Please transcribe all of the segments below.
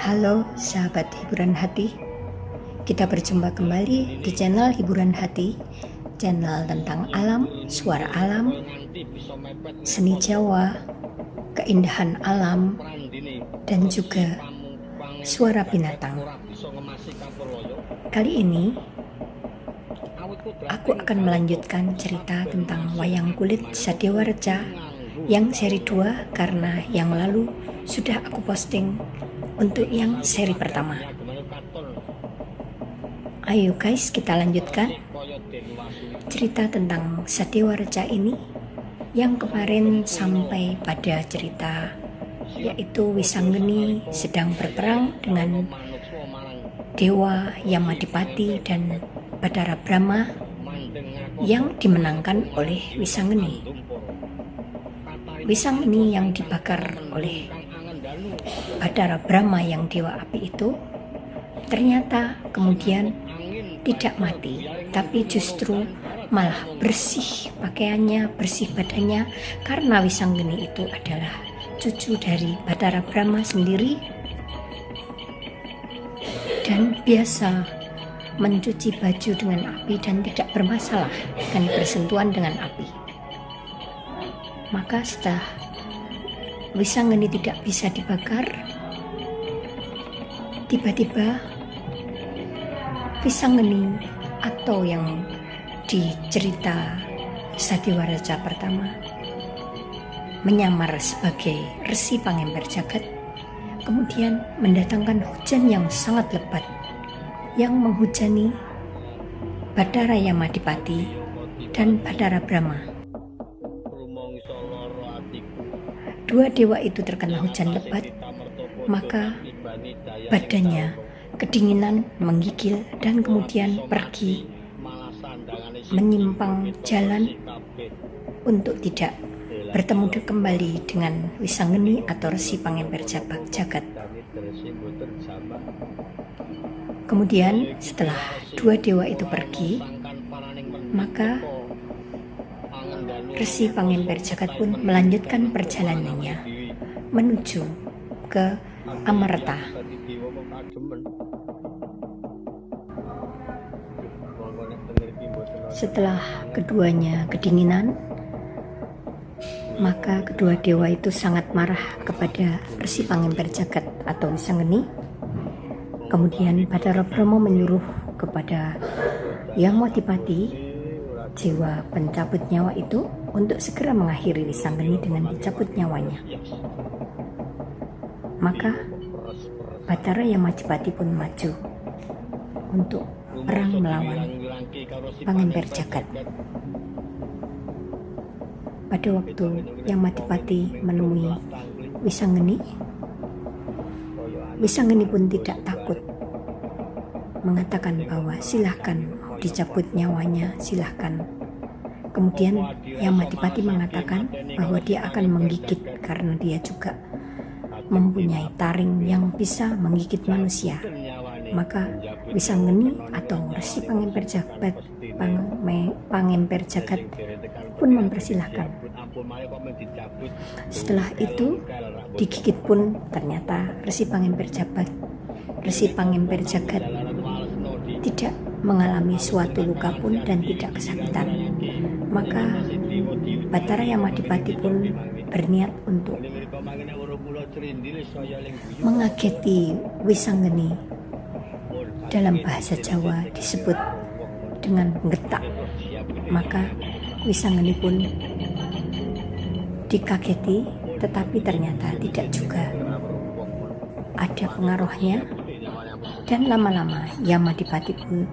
Halo sahabat hiburan hati, kita berjumpa kembali di channel hiburan hati, channel tentang alam, suara alam, seni Jawa, keindahan alam, dan juga suara binatang. Kali ini aku akan melanjutkan cerita tentang wayang kulit Sadewareca yang seri 2 karena yang lalu sudah aku posting untuk yang seri pertama. Ayo guys, kita lanjutkan cerita tentang Sadewareca ini yang kemarin sampai pada cerita yaitu Wisanggeni sedang berperang dengan Dewa Yamadipati dan Bathara Brahma yang dimenangkan oleh Wisanggeni. Wisanggeni yang dibakar oleh Bathara Brahma yang dewa api itu ternyata kemudian tidak mati, tapi justru malah bersih pakaiannya, bersih badannya, karena Wisanggeni itu adalah cucu dari Bathara Brahma sendiri dan biasa mencuci baju dengan api dan tidak bermasalah dengan bersentuhan dengan api. Maka setelah Wisanggeni tidak bisa dibakar, tiba-tiba Wisanggeni atau yang di cerita Sadewareca pertama menyamar sebagai Resi Pangemper Jagat, kemudian mendatangkan hujan yang sangat lebat yang menghujani Bathara Yamadipati dan Bathara Brahma. Dua dewa itu terkena hujan lebat, maka badannya kedinginan, menggigil, dan kemudian pergi menyimpang jalan untuk tidak bertemu kembali dengan Wisanggeni atau Resi Pangemper Jagat. Kemudian setelah dua dewa itu pergi, maka Resi Pangemper Jagat pun melanjutkan perjalanannya menuju ke Amarta. Setelah keduanya kedinginan, maka kedua dewa itu sangat marah kepada Resi Pangemper Jagat atau Wisanggeni. Kemudian Bathara Brahma menyuruh kepada Yamadipati, jiwa pencabut nyawa itu, untuk segera mengakhiri Wisanggeni dengan dicabut nyawanya. Maka Bathara Yamadipati pun maju untuk perang melawan Pangemper Jagat. Pada waktu Yamadipati menemui Wisanggeni, Wisanggeni pun tidak takut, mengatakan bahwa silahkan, mau dicabut nyawanya silahkan. Kemudian Yamadipati mengatakan bahwa dia akan menggigit karena dia juga mempunyai taring yang bisa menggigit manusia. Maka Wisanggeni atau Resi Pangemper Jagat pun mempersilahkan. Setelah itu digigit pun ternyata Resi Pangemper Jagat tidak mengalami suatu luka pun dan tidak kesakitan. Maka Bathara Yamadipati pun berniat untuk mengageti Wisanggeni. Dalam bahasa Jawa disebut dengan getak. Maka Wisanggeni pun dikageti, tetapi ternyata tidak juga ada pengaruhnya, dan lama-lama Yamadipati pun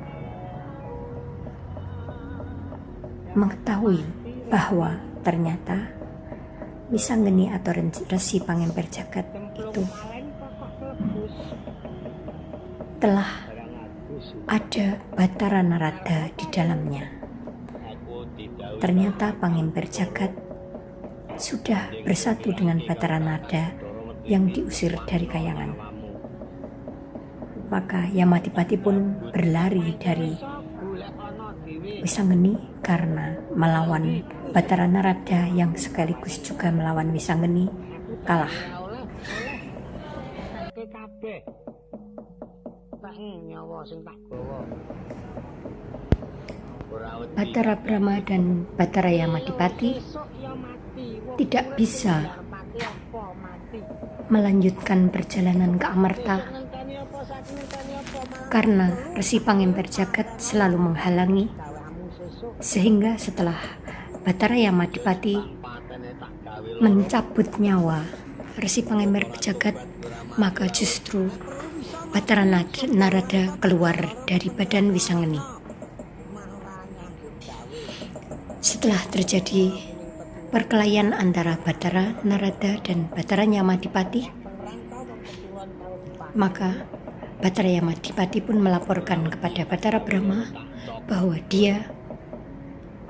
mengetahui bahwa ternyata Wisanggeni atau Resi Pangemper Jagat itu telah ada Bathara Narada di dalamnya. Ternyata Pangemper Jagat sudah bersatu dengan Bathara Narada yang diusir dari Kayangan. Maka Yamadipati pun berlari dari Wisanggeni karena melawan Bathara Narada yang sekaligus juga melawan Wisanggeni kalah. kabeh. Tak nyawa sing tak gawa. Batara Brahma dan Batara Yamadipati tidak bisa melanjutkan perjalanan ke Amarta karena Resi Pangemper Jagat selalu menghalangi, sehingga setelah Batara Yamadipati mencabut nyawa Resi Pangemper Jagat, maka justru Batara Narada keluar dari badan Wisangeni. Setelah terjadi perkelahian antara Batara Narada dan Batara Yamadipati, maka Batara Yamadipati pun melaporkan kepada Batara Brahma bahwa dia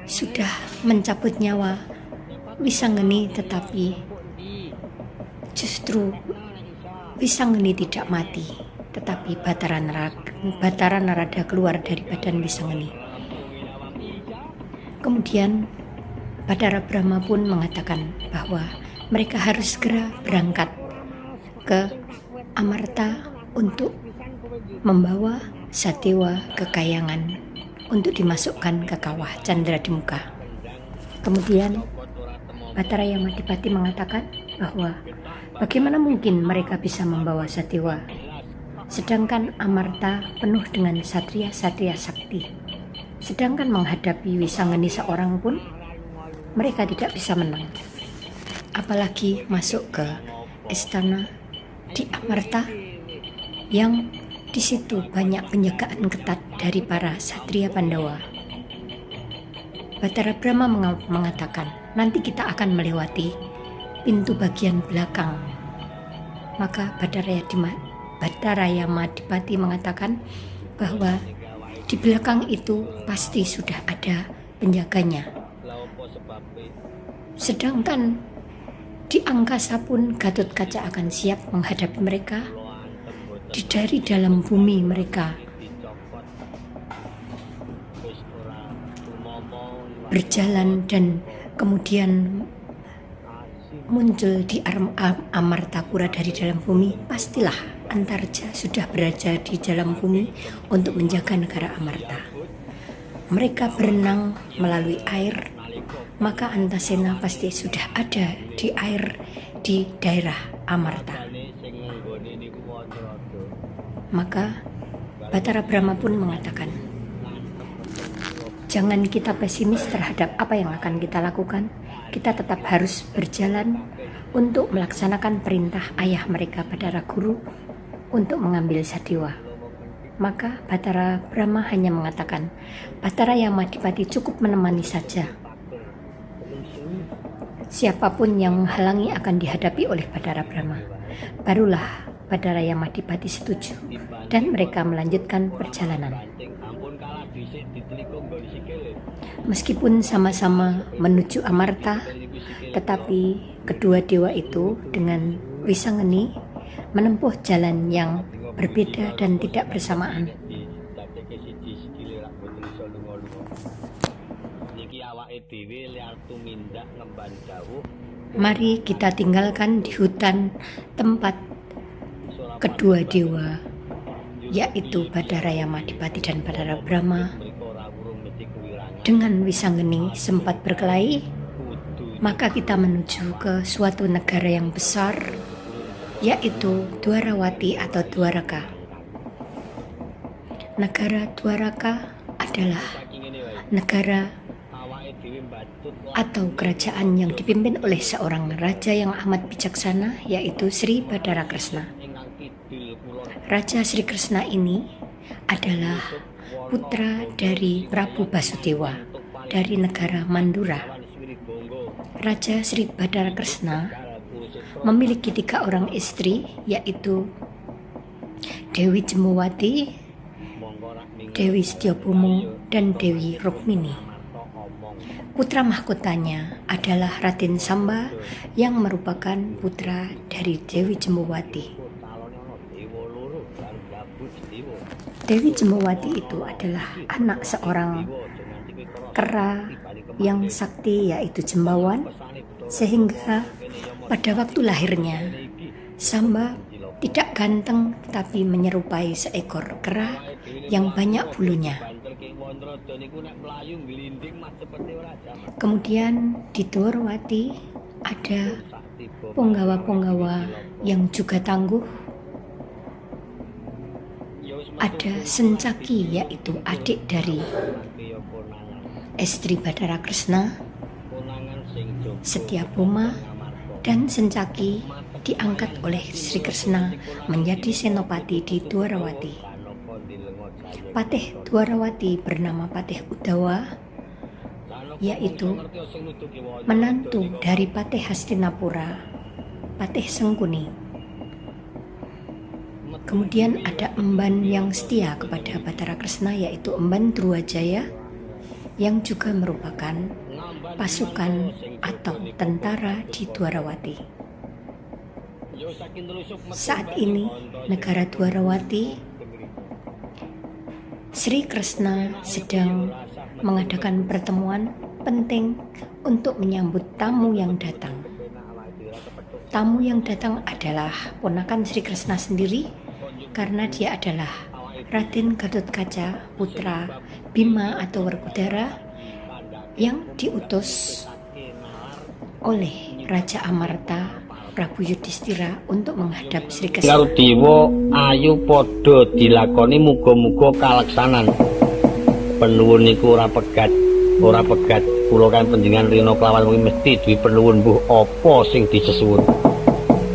sudah mencabut nyawa Wisangeni, tetapi justru Wisangeni tidak mati, tetapi Batara Narada keluar dari badan Wisangeni. Kemudian Batara Brahma pun mengatakan bahwa mereka harus segera berangkat ke Amarta untuk membawa Sadewa ke Kayangan untuk dimasukkan ke kawah Candradimuka. Kemudian Batara Yamadipati mengatakan bahwa bagaimana mungkin mereka bisa membawa Sadewa, sedangkan Amarta penuh dengan satria-satria sakti. Sedangkan menghadapi Wisangeni seorang pun mereka tidak bisa menang. Apalagi masuk ke istana di Amarta yang di situ banyak penjagaan ketat dari para satria Pandawa. Batara Brahma mengatakan, nanti kita akan melewati pintu bagian belakang. Maka Batara Yamadipati mengatakan bahwa di belakang itu pasti sudah ada penjaganya. Sedangkan di angkasa pun Gatotkaca akan siap menghadapi mereka. Dari dalam bumi mereka berjalan dan kemudian muncul di Amartapura dari dalam bumi. Pastilah Antarja sudah berada di dalam bumi untuk menjaga negara Amarta. Mereka berenang melalui air, maka Antasena pasti sudah ada di air di daerah Amarta. Maka Batara Brahma pun mengatakan, jangan kita pesimis terhadap apa yang akan kita lakukan. Kita tetap harus berjalan untuk melaksanakan perintah ayah mereka Batara Guru untuk mengambil Sadewa. Maka Batara Brahma hanya mengatakan, Batara Yamadipati cukup menemani saja. Siapapun yang menghalangi akan dihadapi oleh Batara Brahma. Barulah Batara Yamadipati setuju dan mereka melanjutkan perjalanan. Meskipun sama-sama menuju Amarta, tetapi kedua dewa itu dengan Wisangeni menempuh jalan yang berbeda dan tidak bersamaan. Mari kita tinggalkan di hutan tempat kedua dewa, yaitu Batara Yamadipati dan Batara Brahma, dengan Wisangeni sempat berkelahi. Maka kita menuju ke suatu negara yang besar, yaitu Dwarawati atau Dwaraka. Negara Dwaraka adalah negara atau kerajaan yang dipimpin oleh seorang raja yang amat bijaksana, yaitu Sri Badara Kresna. Raja Sri Kresna ini adalah putra dari Prabu Basudewa dari negara Mandura. Raja Sri Badara Kresna memiliki 3 orang istri, yaitu Dewi Jemawati, Dewi Setyabhuma, dan Dewi Rukmini. Putra mahkotanya adalah Raden Samba yang merupakan putra dari Dewi Jemawati. Dewi Jemawati itu adalah anak seorang kera yang sakti, yaitu Jembawan, sehingga pada waktu lahirnya Samba Tidak ganteng tetapi menyerupai seekor kera yang banyak bulunya. Kemudian di Dwarawati ada punggawa-punggawa yang juga tangguh. Ada Sencaki, yaitu adik dari istri Bathara Kresna, Setyabhoma, dan Sencaki diangkat oleh Sri Kresna menjadi senopati di Dwarawati. Patih Dwarawati bernama Patih Udawa, yaitu menantu dari Patih Hastinapura, Patih Sengkuni. Kemudian ada emban yang setia kepada Bathara Kresna, yaitu emban Drujajaya, yang juga merupakan pasukan atau tentara di Dwarawati. Saat ini negara Dwarawati, Sri Kresna sedang mengadakan pertemuan penting untuk menyambut tamu yang datang. Tamu yang datang adalah ponakan Sri Kresna sendiri, karena dia adalah Raden Gatotkaca, putra Bima atau Werkudara, yang diutus oleh Raja Amarta Prabu Yudhistira untuk menghadap Sri Kresna. Karo dewa ayu padha dilakoni, muga-muga kaleksanan. Penuwun niku ora pegat. Kula kan panjenengan rina kelawan kuwi mesti duwe penuwun, mbuh apa sing disesuwun.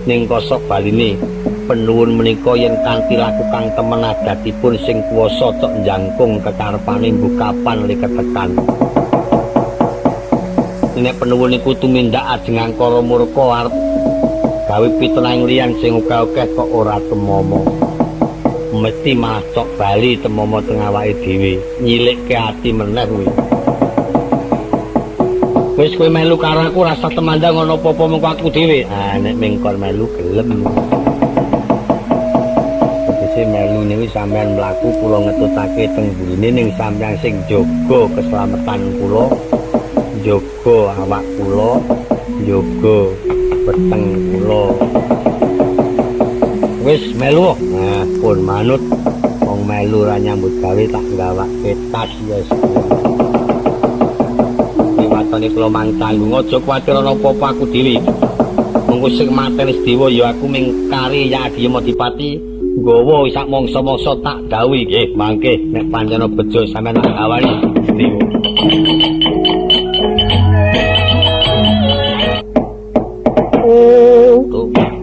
Ning kosok baline penuwun menika yen kanthi laku kang temen adatipun sing kuwasa cok njangkung kekarepane mbuh kapan liketekan. Nek penuwun niku tumindak ajeng angkara murka arep gawe pitunaing liyan sing akeh kok ora temomo. Mesti malah cok bali temomo teng awake dhewe, nyilikke ati meneh kuwi. Wis kowe melu karo aku rasa temandang ngono apa-apa mengko aku dhewe. Ah nek mengkon melu gelem. Wis melu niku sampean mlaku kula ngetutake teng burine ning sampeyan sing jaga keselamatan kula, jaga awak kula, jaga weteng kula. Wis melu. Nah, pun manut wong melu ra nyambut gawe tak gawake tas ya. Watone kula mangtanggung aja kuwatir ana apa-apa aku dhewe. Mengko sing mateni Sedewa ya aku ming kari ya Adiyama Dipati nggawa sak mangsa-mangsa tak dawuhi nggih mangke nek pancen bejo sampeyan tak awani Sedewa. Oh,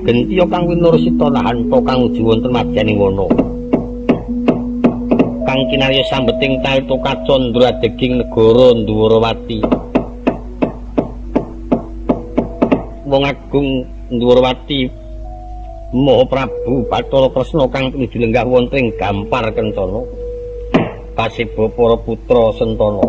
gentiya kang winursita nahan to kang uji wonten madyaning wana. Kang kinarya sambeting talita kacandra deging negara Dwarawati. Wong Agung Dwarawati Maha Prabu Bathara Kresna kang dilenggah wonten ing Gampar Kencana kasiba para putra Sentana.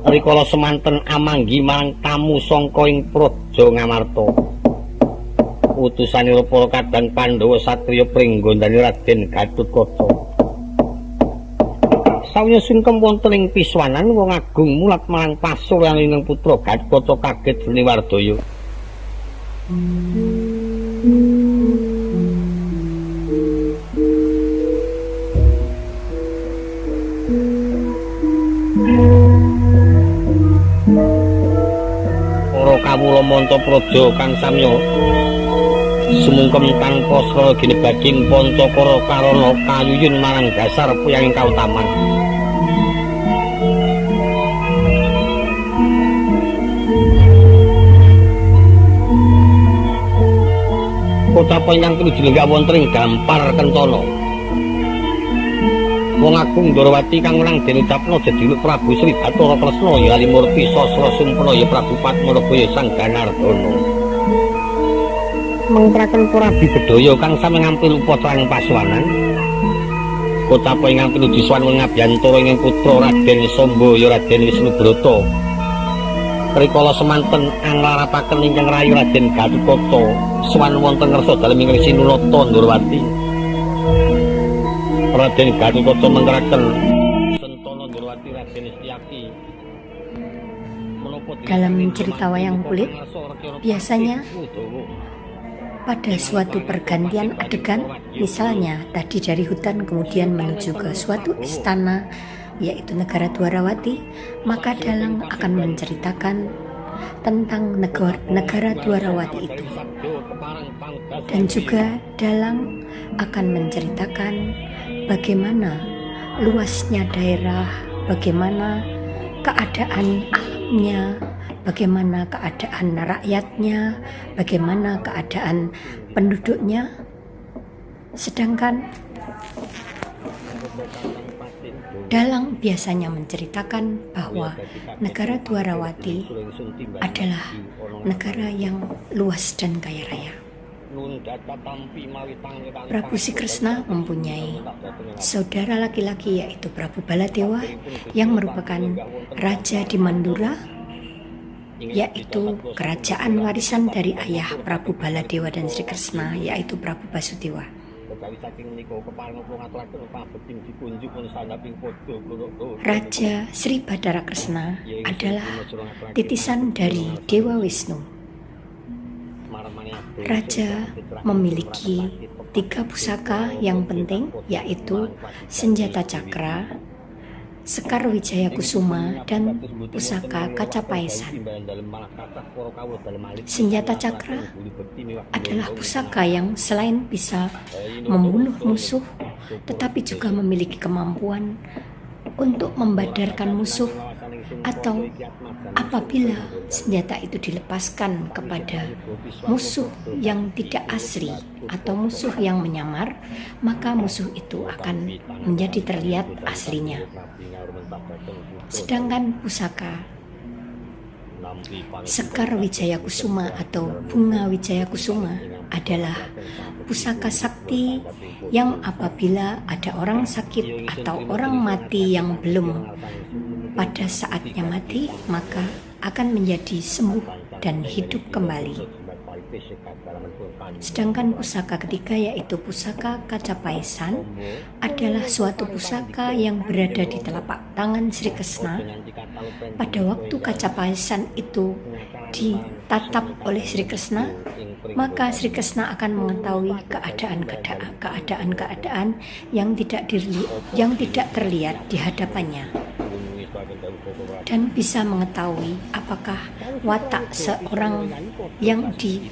Rikala semanten amanggi marang tamu sangka ing Praja Ngamarta. Utusanira para kadang Pandhawa satriya pringgondani Raden Gatotkaca. Sawya sungkem wonten ing piswanan wong agung mulat marang pasuryaning putra Gatotkaca kaget dene Wardaya. Para kawula manta praja kang samya sumungkem tanpa srana ginebaging Pancakara karana kayuyun marang dasar puyanging kautaman. Kota Panyang pinuju lenggah wonten ing Gampar Kencana. Wong Agung Dwarawati kang menang den ucapna jejuluk Prabu Sri Bathara Kresna ya Alimurti Sasra Sumpena ya Prabu Padmanabaya Sang Ganardana. Mengtraken para abdi bedaya kang sami ngampil upacara pasuwanan. Kota Panyang pinuju swan ngabiyantara ing putra Raden Samba ya Raden Wisnubrata. Rikala semanten anglarapaken ingkang rayu Raden Gatotkaca swan wonten ngersa dalem ing Sinulata Dwarawati. Raden Gatotkaca menggeraken Sentana Dwarawati Raden Setyaki menapa Dalam cerita wayang kulit, biasanya pada suatu pergantian adegan, misalnya tadi dari hutan kemudian menuju ke suatu istana, yaitu negara Dwarawati, maka dalang akan menceritakan tentang negara Dwarawati itu. Dan juga dalang akan menceritakan bagaimana luasnya daerah, bagaimana keadaan alamnya, bagaimana keadaan rakyatnya, bagaimana keadaan penduduknya. Sedangkan dalang biasanya menceritakan bahwa negara Dwarawati adalah negara yang luas dan kaya raya. Prabu Sikresna mempunyai saudara laki-laki yaitu Prabu Baladewa yang merupakan raja di Mandura, yaitu kerajaan warisan dari ayah Prabu Baladewa dan Sikresna, yaitu Prabu Basudewa. Raja Sri Badara Kresna adalah titisan dari Dewa Wisnu. Raja memiliki 3 pusaka yang penting, yaitu senjata cakra, sekar wijaya kusuma, dan pusaka kaca paesan. Senjata cakra adalah pusaka yang selain bisa membunuh musuh, tetapi juga memiliki kemampuan untuk membadarkan musuh, atau apabila senjata itu dilepaskan kepada musuh yang tidak asli atau musuh yang menyamar, maka musuh itu akan menjadi terlihat aslinya. Sedangkan pusaka sekar wijaya kusuma atau bunga wijaya kusuma adalah pusaka sakti yang apabila ada orang sakit atau orang mati yang belum pada saatnya mati, maka akan menjadi sembuh dan hidup kembali. Sedangkan pusaka ketiga yaitu pusaka kaca paesan adalah suatu pusaka yang berada di telapak tangan Sri Kresna. Pada waktu kaca paesan itu ditatap oleh Sri Kresna, maka Sri Kresna akan mengetahui keadaan-keadaan yang tidak terlihat di hadapannya, dan bisa mengetahui apakah watak seorang yang di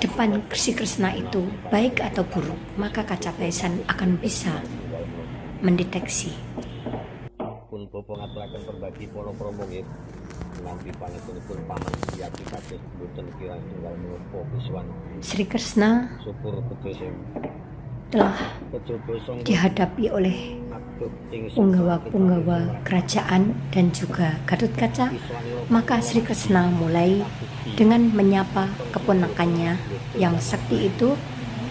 depan Sri Kresna itu baik atau buruk, maka kaca paesan akan bisa mendeteksi. Pun bobo ngaturaken perbagi para promo nggih. Nampi pangepunipun paman Siyati kados boten kirang tunggal menapa kuswan. Sri Kresna Syukur bedhosing telah dihadapi oleh punggawa-punggawa kerajaan dan juga Gatotkaca, maka Sri Kresna mulai dengan menyapa keponakannya yang sakti itu,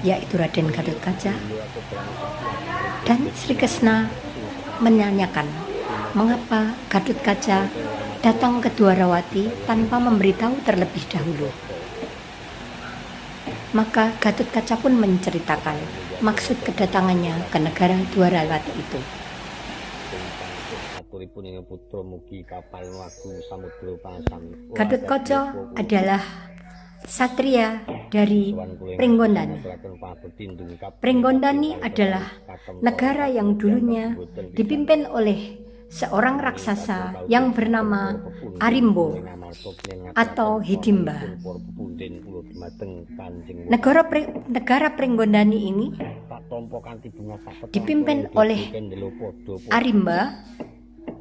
yaitu Raden Gatotkaca, dan Sri Kresna menanyakan mengapa Gatotkaca datang ke Dwarawati tanpa memberitahu terlebih dahulu. Maka Gatotkaca pun menceritakan maksud kedatangannya ke negara Dwarawati itu. Gatotkaca adalah satria dari Pringgondani. Pringgondani adalah negara yang dulunya dipimpin oleh seorang raksasa yang bernama Arimbo atau Hidimba. Negara Pringgondani ini dipimpin oleh Arimba,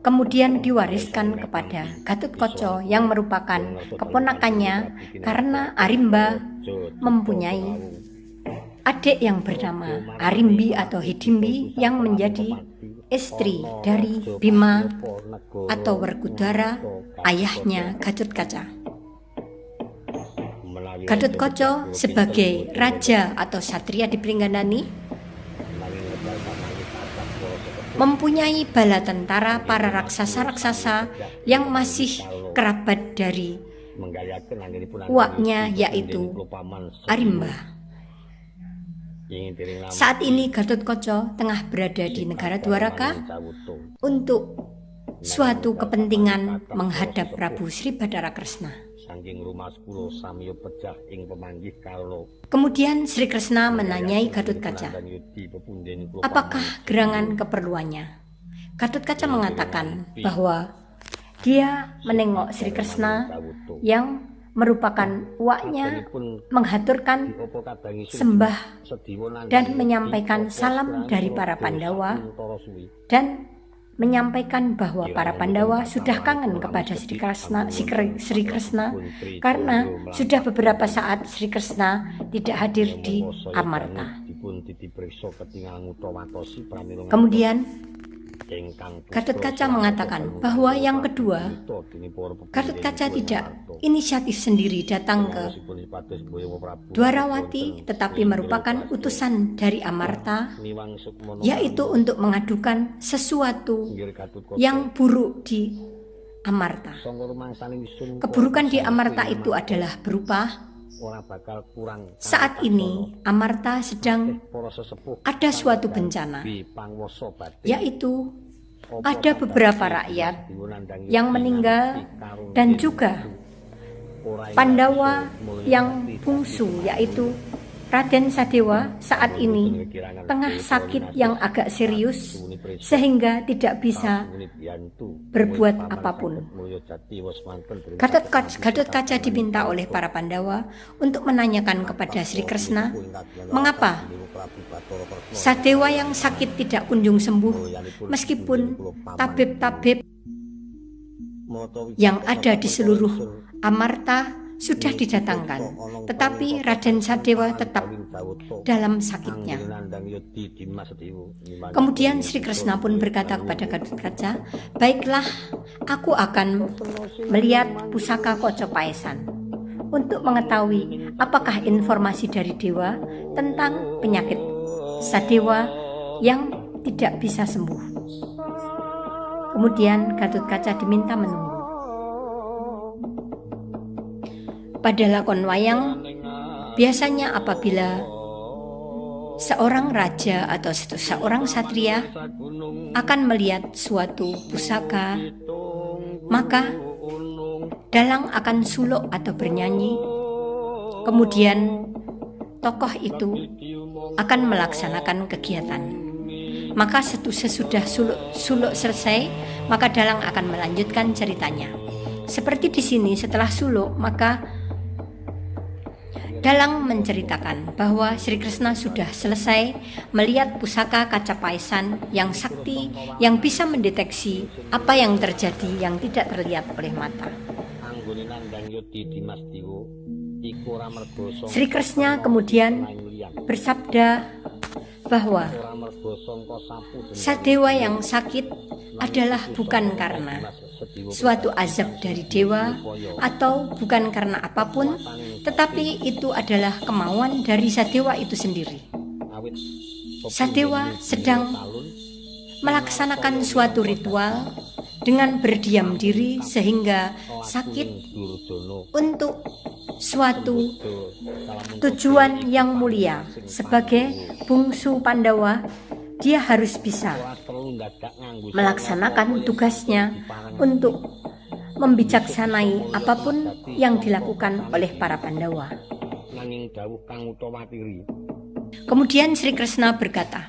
kemudian diwariskan kepada Gatotkaca yang merupakan keponakannya, karena Arimba mempunyai adik yang bernama Arimbi atau Hidimbi yang menjadi istri dari Bima atau Werkudara, ayahnya Gatotkaca. Gatotkaca sebagai raja atau satria di Pringgondani mempunyai bala tentara para raksasa-raksasa yang masih kerabat dari uaknya, yaitu Arimba. Saat ini Gatotkaca tengah berada di negara Dwaraka untuk suatu kepentingan menghadap Prabu Sri Bathara Kresna. Saking rumas kula samiya pejah ing pemanggih karo Kemudian Sri Kresna menanyai Gatotkaca, apakah gerangan keperluannya? Gatotkaca mengatakan bahwa dia menengok Sri Kresna yang merupakan uaknya menghaturkan sembah dan menyampaikan salam dari para Pandawa dan menyampaikan bahwa para Pandawa sudah kangen kepada Sri Kresna karena sudah beberapa saat Sri Kresna tidak hadir di Amarta. Kemudian Gatotkaca mengatakan bahwa yang kedua, Gatotkaca tidak inisiatif sendiri datang ke Dwarawati, tetapi merupakan utusan dari Amarta, yaitu untuk mengadukan sesuatu yang buruk di Amarta. Keburukan di Amarta itu adalah berupa saat ini Amarta sedang ada suatu bencana, yaitu ada beberapa rakyat yang meninggal dan juga Pandawa yang bungsu, yaitu Raden Sadewa saat ini tengah sakit yang agak serius sehingga tidak bisa berbuat apapun. Gatotkaca diminta oleh para Pandawa untuk menanyakan kepada Sri Kresna mengapa Sadewa yang sakit tidak kunjung sembuh meskipun tabib-tabib yang ada di seluruh Amarta sudah didatangkan, tetapi Raden Sadewa tetap dalam sakitnya. Kemudian Sri Kresna pun berkata kepada Gatotkaca, baiklah, aku akan melihat pusaka Kaca Paesan untuk mengetahui apakah informasi dari dewa tentang penyakit Sadewa yang tidak bisa sembuh. Kemudian Gatotkaca diminta menunggu. Pada lakon wayang, biasanya apabila seorang raja atau seorang satria akan melihat suatu pusaka, maka dalang akan suluk atau bernyanyi. Kemudian tokoh itu akan melaksanakan kegiatan. Maka sesudah suluk selesai, maka dalang akan melanjutkan ceritanya. Seperti di sini, setelah suluk, maka dalang menceritakan bahwa Sri Kresna sudah selesai melihat pusaka Kaca Paesan yang sakti, yang bisa mendeteksi apa yang terjadi yang tidak terlihat oleh mata. Sri Kresna kemudian bersabda bahwa Sadewa yang sakit adalah bukan karena suatu azab dari dewa atau bukan karena apapun, tetapi itu adalah kemauan dari Sadewa itu sendiri. Sadewa sedang melaksanakan suatu ritual dengan berdiam diri sehingga sakit untuk suatu tujuan yang mulia. Sebagai bungsu Pandawa, dia harus bisa melaksanakan tugasnya untuk membijaksanai apapun yang dilakukan oleh para Pandawa. Kemudian Sri Kresna berkata,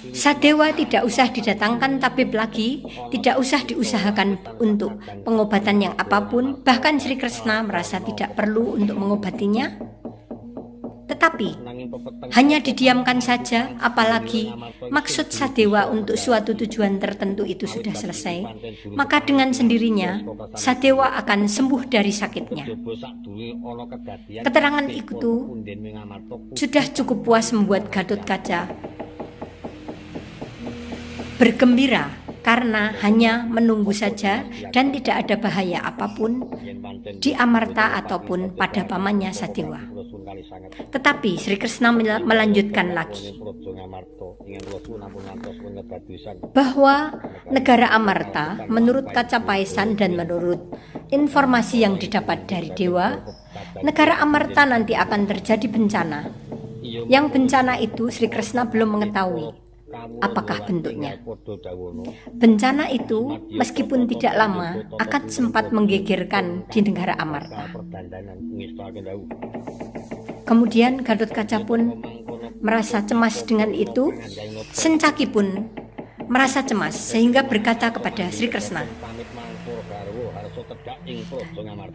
Sadewa tidak usah didatangkan tabib lagi, tidak usah diusahakan untuk pengobatan yang apapun. Bahkan Sri Kresna merasa tidak perlu untuk mengobatinya, tetapi hanya didiamkan saja, apalagi maksud Sadewa untuk suatu tujuan tertentu itu sudah selesai, maka dengan sendirinya Sadewa akan sembuh dari sakitnya. Keterangan itu sudah cukup puas membuat Gatotkaca bergembira karena hanya menunggu saja dan tidak ada bahaya apapun di Amarta ataupun pada pamannya Sadewa. Tetapi Sri Kresna melanjutkan lagi bahwa negara Amarta menurut Kaca Paesan dan menurut informasi yang didapat dari dewa, negara Amarta nanti akan terjadi bencana. Yang bencana itu Sri Kresna belum mengetahui. apakah bentuknya. Bencana itu meskipun tidak lama akan sempat menggegerkan di negara Amarta. Kemudian Gatotkaca pun merasa cemas dengan itu. Sencaki pun merasa cemas sehingga berkata kepada Sri Kresna.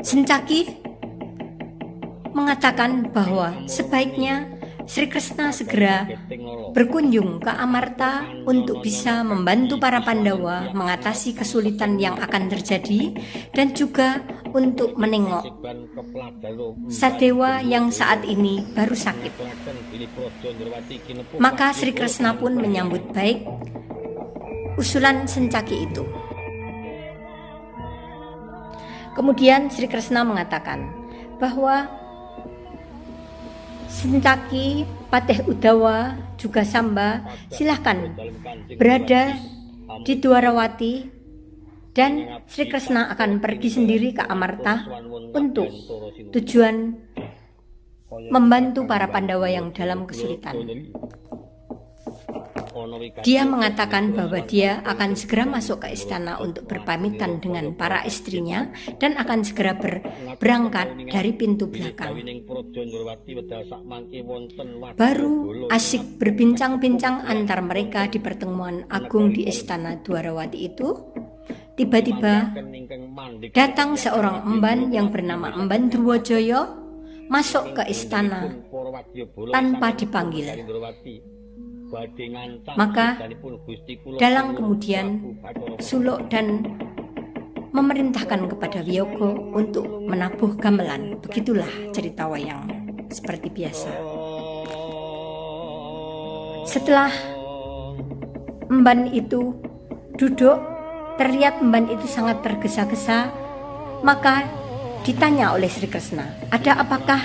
Sencaki mengatakan bahwa sebaiknya Sri Kresna segera berkunjung ke Amarta untuk bisa membantu para Pandawa mengatasi kesulitan yang akan terjadi dan juga untuk menengok Sadewa yang saat ini baru sakit. Maka Sri Kresna pun menyambut baik usulan Sencaki itu. Kemudian Sri Kresna mengatakan bahwa Sencaki, Patih Udawa, juga Samba silahkan berada di Dwarawati dan Sri Kresna akan pergi sendiri ke Amarta untuk tujuan membantu para Pandawa yang dalam kesulitan. Dia mengatakan bahwa dia akan segera masuk ke istana untuk berpamitan dengan para istrinya dan akan segera berangkat dari pintu belakang. Baru asik berbincang-bincang antar mereka di pertemuan agung di istana Dwarawati itu, tiba-tiba datang seorang emban yang bernama Emban Druwajaya masuk ke istana tanpa dipanggil. Maka Dalang kemudian suluk dan memerintahkan kepada Wiyogo untuk menabuh gamelan. Begitulah cerita wayang seperti biasa. Setelah emban itu duduk, terlihat emban itu sangat tergesa-gesa. Maka ditanya oleh Sri Kresna, ada apakah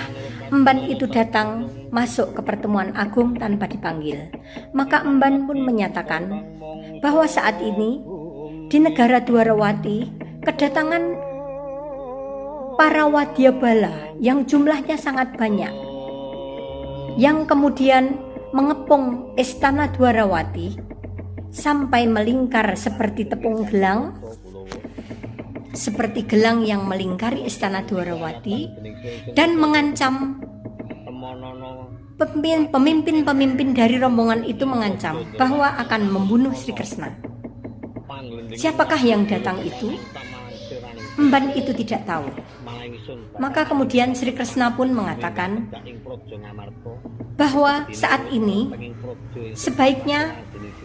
emban itu datang masuk ke pertemuan agung tanpa dipanggil? Maka emban pun menyatakan bahwa saat ini di negara Dwarawati kedatangan para wadyabala yang jumlahnya sangat banyak, yang kemudian mengepung istana Dwarawati sampai melingkar seperti tepung gelang, seperti gelang yang melingkari istana Dwarawati, dan mengancam pemimpin-pemimpin dari rombongan itu, mengancam bahwa akan membunuh Sri Kresna. Siapakah yang datang itu? Emban itu tidak tahu. Maka kemudian Sri Kresna pun mengatakan bahwa saat ini sebaiknya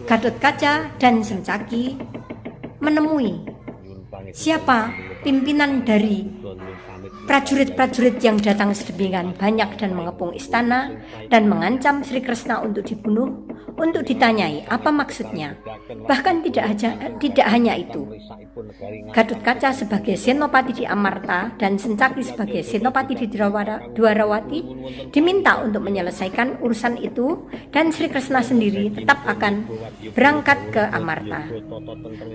Gatotkaca dan Sencaki menemui siapa pimpinan dari prajurit-prajurit yang datang sedemikian banyak dan mengepung istana dan mengancam Sri Kresna untuk dibunuh, untuk ditanyai apa maksudnya. Bahkan tidak hanya itu, Gatotkaca sebagai senopati di Amarta dan Sencaki sebagai senopati di Dwarawati diminta untuk menyelesaikan urusan itu, dan Sri Kresna sendiri tetap akan berangkat ke Amarta.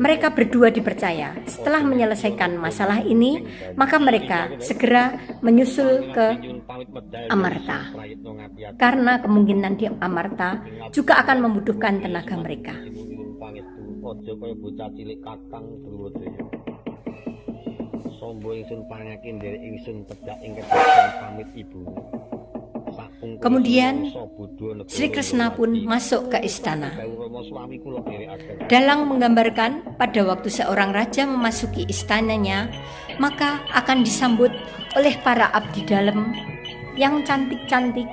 Mereka berdua dipercaya setelah menyelesaikan masalah ini, maka mereka segera menyusul ke Amarta, karena kemungkinan di Amarta juga akan membutuhkan tenaga mereka. Kemudian Sri Kresna pun masuk ke istana. Dalang menggambarkan pada waktu seorang raja memasuki istananya, maka akan disambut oleh para abdi dalam yang cantik-cantik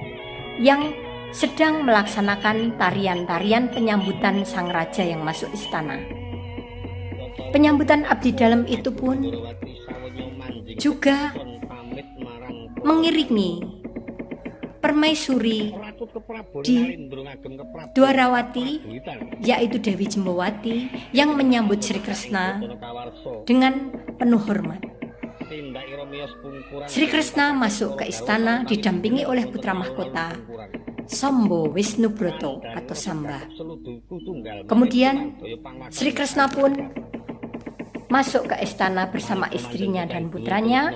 yang sedang melaksanakan tarian-tarian penyambutan sang raja yang masuk istana. Penyambutan abdi dalam itu pun juga mengiringi permaisuri di Dwarawati, yaitu Dewi Jembawati, yang menyambut Sri Kresna dengan penuh hormat. Sri Kresna masuk ke istana didampingi oleh putra mahkota Sombo Wisnubroto atau Samba. Kemudian Sri Kresna pun masuk ke istana bersama istrinya dan putranya.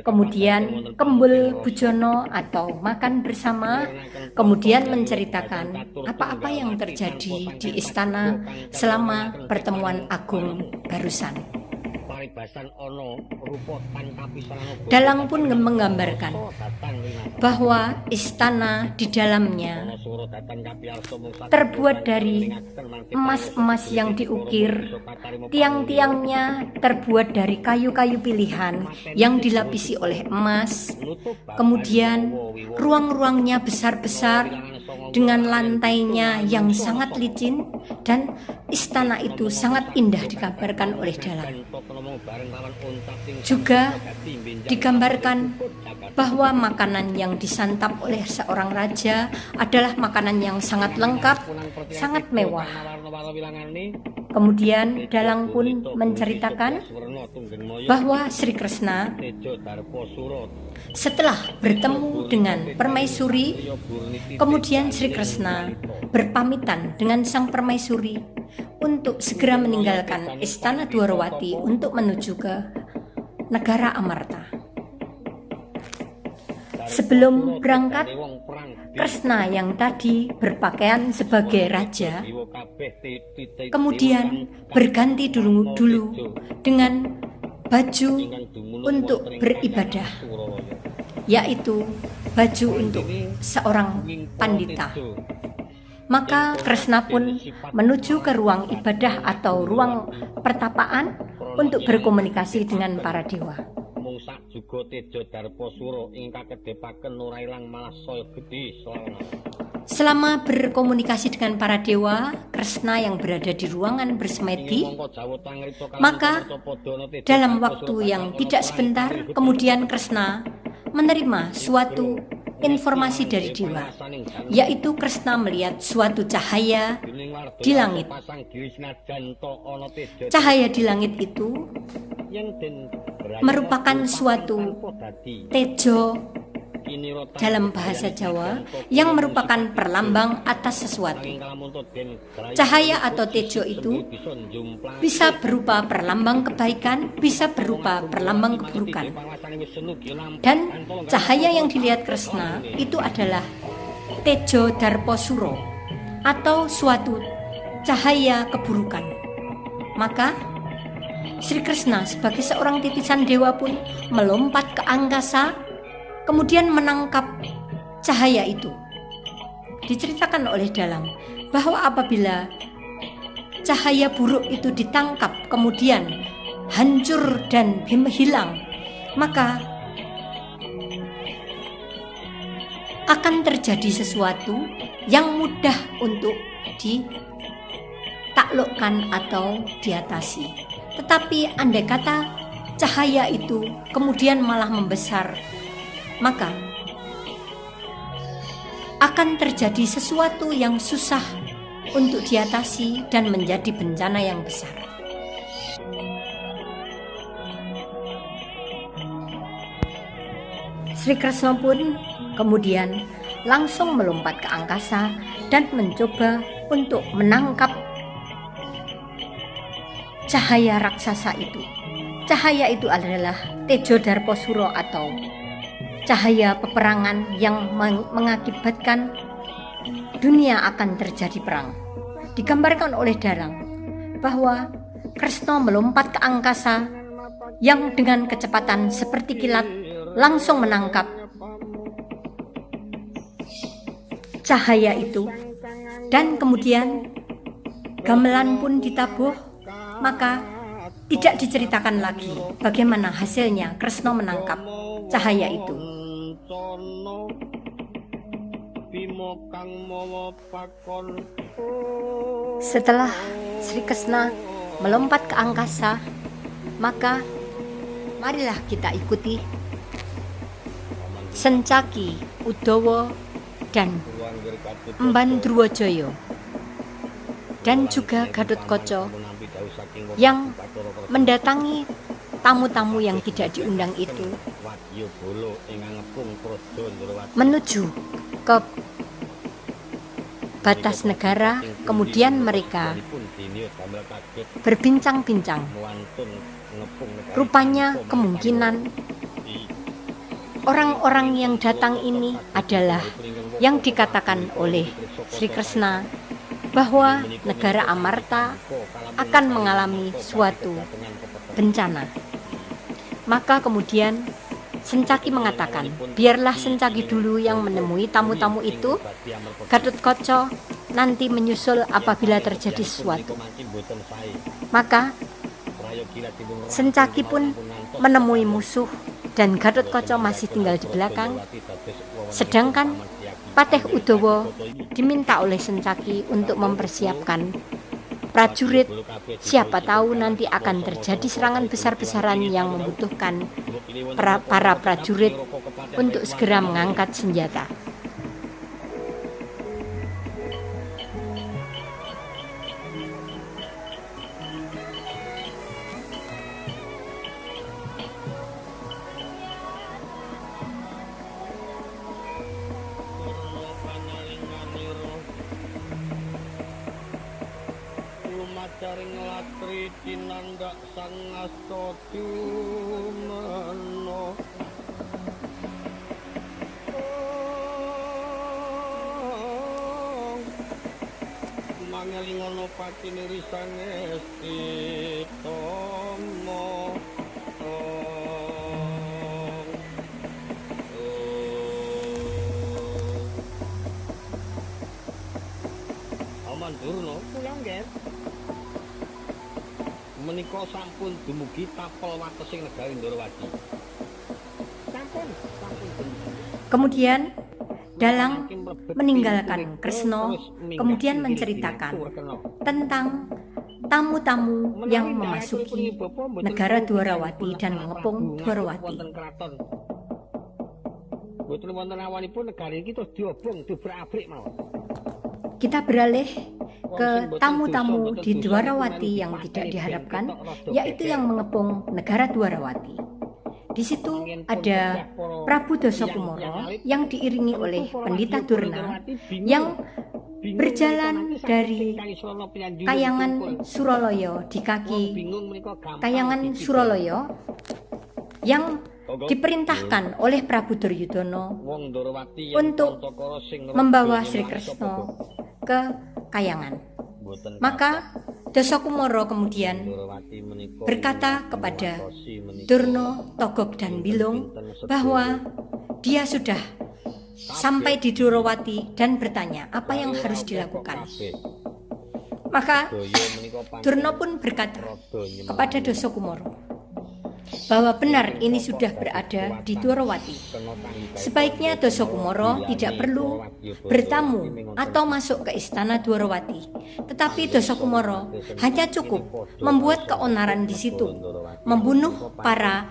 Kemudian Kembul Bujono atau makan bersama, kemudian menceritakan apa-apa yang terjadi di istana selama pertemuan agung barusan. Dalang pun menggambarkan bahwa istana di dalamnya terbuat dari emas-emas yang diukir, tiang-tiangnya terbuat dari kayu-kayu pilihan yang dilapisi oleh emas, kemudian ruang-ruangnya besar-besar dengan lantainya yang sangat licin, dan istana itu sangat indah digambarkan oleh dalang. Juga digambarkan bahwa makanan yang disantap oleh seorang raja adalah makanan yang sangat lengkap, sangat mewah. Kemudian dalang pun menceritakan bahwa Sri Kresna setelah bertemu dengan permaisuri, kemudian Sri Kresna berpamitan dengan sang permaisuri untuk segera meninggalkan istana Dwarawati untuk menuju ke negara Amarta. Sebelum berangkat, Kresna yang tadi berpakaian sebagai raja kemudian berganti dulu dengan baju untuk beribadah, yaitu baju untuk seorang pandita. Maka Kresna pun menuju ke ruang ibadah atau ruang pertapaan untuk berkomunikasi dengan para dewa. Selama berkomunikasi dengan para dewa, Kresna yang berada di ruangan bersemedi, maka dalam waktu yang tidak sebentar, kemudian Kresna menerima suatu informasi dari dewa, yaitu Kresna melihat suatu cahaya di langit. Cahaya di langit itu merupakan suatu tejo dalam bahasa Jawa yang merupakan perlambang atas sesuatu. Cahaya atau tejo itu bisa berupa perlambang kebaikan, bisa berupa perlambang keburukan. Dan cahaya yang dilihat Kresna itu adalah tejo Darposuro atau suatu cahaya keburukan. Maka Sri Kresna sebagai seorang titisan dewa pun melompat ke angkasa, kemudian menangkap cahaya itu. Diceritakan oleh dalang bahwa apabila cahaya buruk itu ditangkap kemudian hancur dan hilang, maka akan terjadi sesuatu yang mudah untuk ditaklukkan atau diatasi. Tetapi andai kata cahaya itu kemudian malah membesar, maka akan terjadi sesuatu yang susah untuk diatasi dan menjadi bencana yang besar. Sri Kresna pun kemudian langsung melompat ke angkasa dan mencoba untuk menangkap cahaya raksasa itu. Cahaya itu adalah Tejo Darposuro atau cahaya peperangan yang mengakibatkan dunia akan terjadi perang. Digambarkan oleh dalang bahwa Kresna melompat ke angkasa yang dengan kecepatan seperti kilat langsung menangkap cahaya itu, dan kemudian gamelan pun ditabuh. Maka tidak diceritakan lagi bagaimana hasilnya Kresna menangkap cahaya itu. Setelah Sri Kresna melompat ke angkasa, maka marilah kita ikuti Sencaki, Udawa, dan Emban Druwajaya, dan juga Gatotkaca yang mendatangi tamu-tamu yang tidak diundang itu menuju ke batas negara. Kemudian mereka berbincang-bincang. Rupanya kemungkinan orang-orang yang datang ini adalah yang dikatakan oleh Sri Krishna bahwa negara Amarta akan mengalami suatu bencana. Maka kemudian Sencaki mengatakan, biarlah Sencaki dulu yang menemui tamu-tamu itu. Gatotkaca nanti menyusul apabila terjadi sesuatu. Maka Sencaki pun menemui musuh dan Gatotkaca masih tinggal di belakang. Sedangkan Patih Udawa diminta oleh Sencaki untuk mempersiapkan prajurit. Siapa tahu nanti akan terjadi serangan besar-besaran yang membutuhkan para prajurit untuk segera mengangkat senjata. Caring latri tinandak sang astoti mano mangelingono patine risange tomo Aman Durna pulang guys. Menika sampun dumugi tapel watesing negari Ndarawati. Sampun. Kemudian Dalang meninggalkan Kresna, kemudian menceritakan tentang tamu-tamu yang memasuki negara Dwarawati dan mengepung Dwarawati. Boten wonten awanipun negari iki terus diobong diobrak-abrik mawon. Kita beralih ke tamu-tamu di Dwarawati yang tidak diharapkan, yaitu yang mengepung negara Dwarawati. Di situ ada Prabu Dasakumara yang diiringi oleh Pendhita Durna yang berjalan dari Kayangan Suralaya di kaki Kayangan Suralaya yang diperintahkan oleh Prabu Duryudana untuk membawa Sri Kresna ke Kayangan. Maka Dasakumara kemudian berkata kepada Durna, Togog dan Bilung bahwa dia sudah sampai di Dwarawati dan bertanya apa yang harus dilakukan. Maka Durna pun berkata kepada Dasakumara bahwa benar ini sudah berada di Dwarawati. Sebaiknya Dasakumara tidak perlu bertamu atau masuk ke istana Dwarawati, tetapi Dasakumara hanya cukup membuat keonaran di situ, membunuh para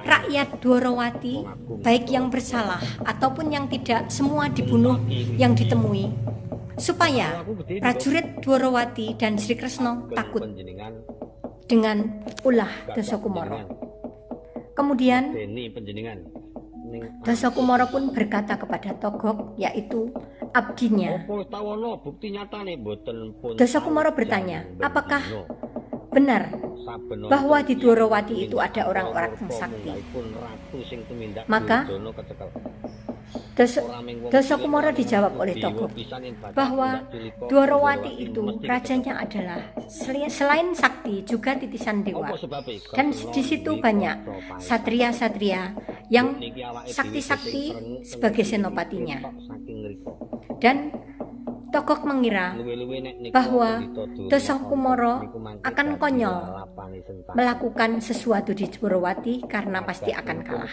rakyat Dwarawati, baik yang bersalah ataupun yang tidak, semua dibunuh yang ditemui, supaya prajurit Dwarawati dan Sri Kresna takut dengan ulah Dasakumara. Kemudian Dasakumara pun berkata kepada Togog, yaitu abdinya. Dasakumara bertanya, apakah benar bahwa di Dwarawati itu ada orang-orang sakti? Maka Dasakumara dijawab oleh Togog bahwa Dwarawati itu rajanya adalah selain sakti juga titisan dewa, dan di situ banyak satria-satria yang sakti-sakti sebagai senopatinya. Dan Togog mengira bahwa Dasakumara akan konyol melakukan sesuatu di Dwarawati karena pasti akan kalah.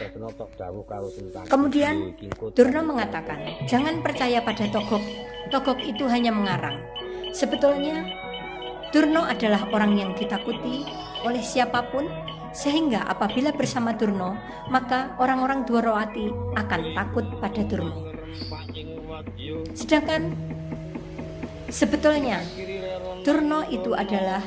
Kemudian Durna mengatakan, jangan percaya pada Togog. Togog itu hanya mengarang. Sebetulnya Durna adalah orang yang ditakuti oleh siapapun, sehingga apabila bersama Durna, maka orang-orang Dwarawati akan takut pada Durna. Sedangkan sebetulnya Durna itu adalah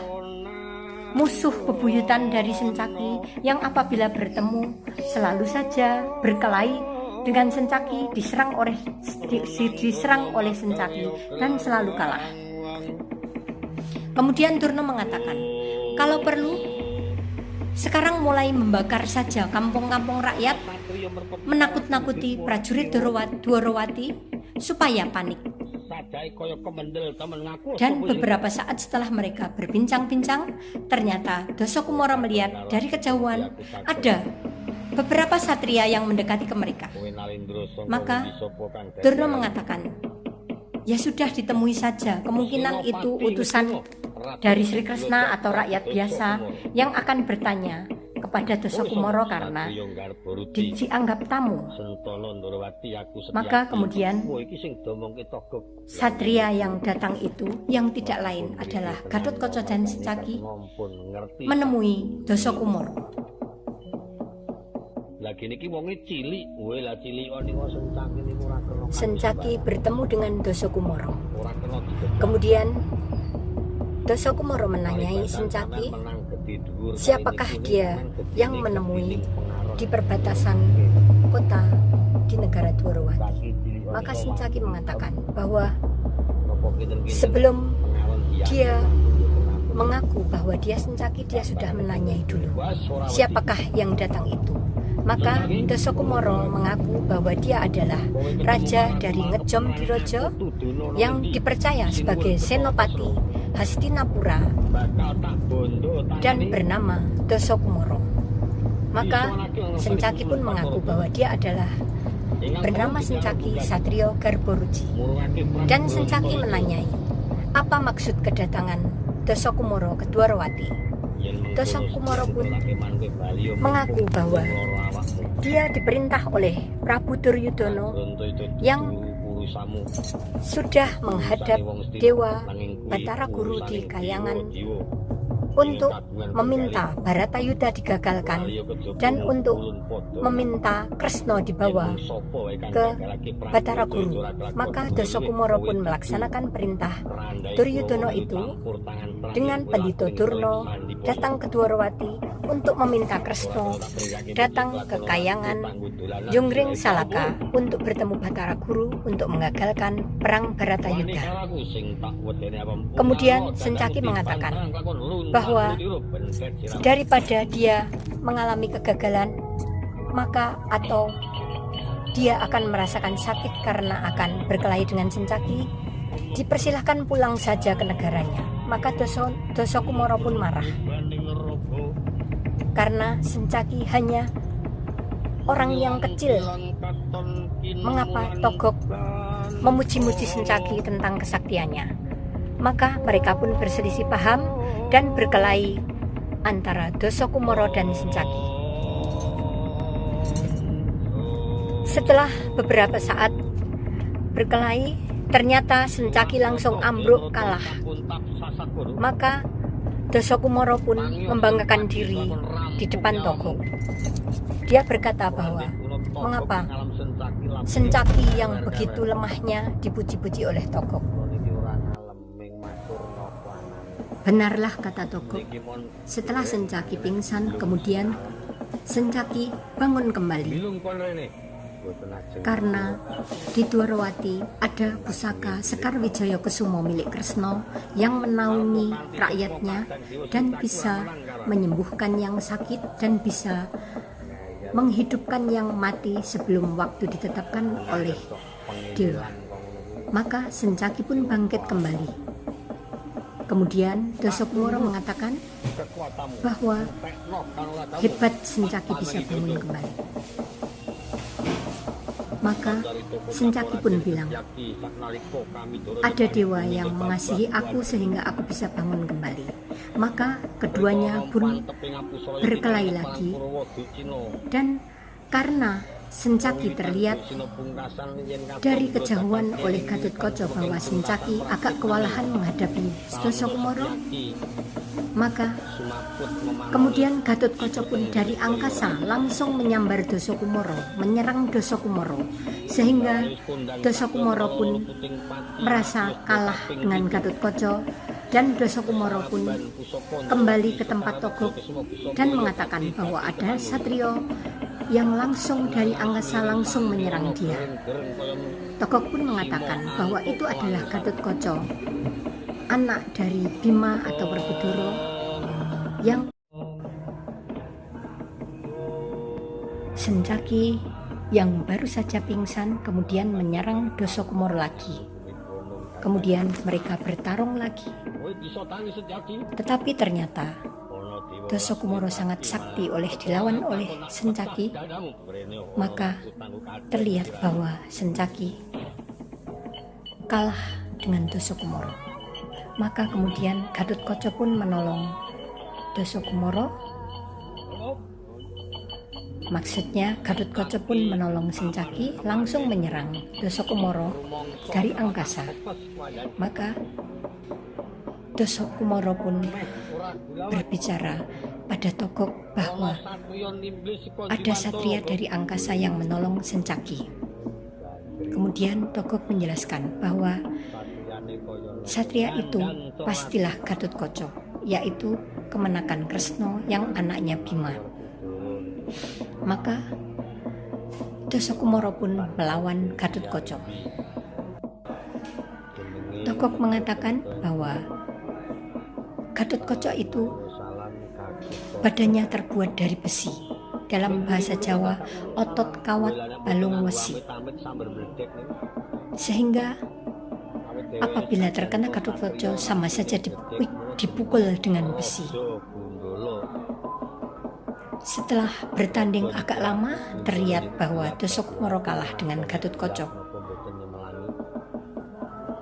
musuh bebuyutan dari Sencaki yang apabila bertemu selalu saja berkelahi dengan Sencaki, diserang oleh Sencaki dan selalu kalah. Kemudian Durna mengatakan, kalau perlu sekarang mulai membakar saja kampung-kampung rakyat, menakut-nakuti prajurit Dwarawati supaya panik. Dan beberapa saat setelah mereka berbincang-bincang, ternyata Dasakumara melihat dari kejauhan ada beberapa satria yang mendekati ke mereka. Maka Durna mengatakan, ya sudah, ditemui saja, kemungkinan itu utusan dari Sri Krishna atau rakyat biasa yang akan bertanya kepada Dasakumara karena dianggap tamu. Maka kemudian satria yang datang itu yang tidak lain adalah Gatotkaca dan Sencaki menemui Dasakumara. Sencaki bertemu dengan Dasakumara. Kemudian Dasakumara menanyai Sencaki, siapakah dia yang menemui di perbatasan kota di negara Dwarawati. Maka Sencaki mengatakan bahwa sebelum dia mengaku bahwa dia Sencaki, dia sudah menanyai dulu siapakah yang datang itu. Maka Dasakumara mengaku bahwa dia adalah raja dari Ngejom Dirojo yang dipercaya sebagai senopati Hastinapura dan bernama Dasakumara. Maka Sencaki pun mengaku bahwa dia adalah bernama Sencaki Satrio Garboruji. Dan Sencaki menanyai, apa maksud kedatangan Dasakumara ke Dwarawati? Dasakumara pun mengaku bahwa dia diperintah oleh Prabu Duryudana yang sudah menghadap Dewa Batara Guru di Kayangan untuk meminta Baratayuda digagalkan dan untuk meminta Kresna dibawa ke Batara Guru. Maka Dasakumara pun melaksanakan perintah Duryudana itu dengan Pandita Durna datang ke Dwarawati untuk meminta Kresna datang ke Kayangan Junggring Salaka untuk bertemu Batara Guru untuk mengagalkan perang Baratayuda. Kemudian Sencaki mengatakan bahwa daripada dia mengalami kegagalan, maka atau dia akan merasakan sakit karena akan berkelahi dengan Sencaki, dipersilahkan pulang saja ke negaranya. Maka Dasakumara pun marah karena Sencaki hanya orang yang kecil. Mengapa Togok memuji-muji Sencaki tentang kesaktiannya? Maka mereka pun berselisih paham dan berkelahi antara Dasakumara dan Sencaki. Setelah beberapa saat berkelahi, ternyata Sencaki langsung ambruk kalah. Maka Dasakumara pun membanggakan diri di depan Togok. Dia berkata bahwa mengapa Sencaki yang begitu lemahnya dipuji-puji oleh Togok. Benarlah, kata Togok, setelah Sencaki pingsan, kemudian Sencaki bangun kembali. Karena di Dwarawati ada pusaka Sekar Wijaya Kusumo milik Kresna yang menaungi rakyatnya dan bisa menyembuhkan yang sakit dan bisa menghidupkan yang mati sebelum waktu ditetapkan oleh dewa. Maka Sencaki pun bangkit kembali. Kemudian Dasakumara mengatakan bahwa hebat Sencaki bisa bangun kembali. Maka Sencaki pun bilang, ada dewa yang mengasihi aku sehingga aku bisa bangun kembali. Maka keduanya pun berkelahi lagi, dan karena Sencaki terlihat dari kejauhan oleh Gatotkaca bahwa Sencaki agak kewalahan menghadapi Dasakumara, maka kemudian Gatotkaca pun dari angkasa langsung menyambar Dasakumara, menyerang Dasakumara, sehingga Dasakumara pun merasa kalah dengan Gatotkaca, dan Dasakumara pun kembali ke tempat Togok dan mengatakan bahwa ada satrio yang langsung dari angkasa langsung menyerang dia. Togok pun mengatakan bahwa itu adalah Gatotkaca, anak dari Bima atau Werkudara yang Sencaki yang baru saja pingsan kemudian menyerang Dasakumara lagi. Kemudian mereka bertarung lagi. Tetapi ternyata Dasakumara sangat sakti dilawan oleh Sencaki. Maka terlihat bahwa Sencaki kalah dengan Dasakumara. Maka kemudian Gatotkaca pun menolong Dasakumara. Maksudnya Gatotkaca pun menolong Sencaki langsung menyerang Dasakumara dari angkasa. Maka Dasakumara pun berbicara pada Togok bahwa ada satria dari angkasa yang menolong Sencaki. Kemudian Togok menjelaskan bahwa satria itu pastilah Gatotkaca, yaitu kemenakan Kresna yang anaknya Bima. Maka Dasakumara pun melawan Gatotkaca. Togok mengatakan bahwa Gatotkaca itu badannya terbuat dari besi. Dalam bahasa Jawa, otot kawat balung wesi. Sehingga apabila terkena Gatotkaca sama saja dipukul dengan besi. Setelah bertanding agak lama, terlihat bahwa Dasakumara kalah dengan Gatotkaca.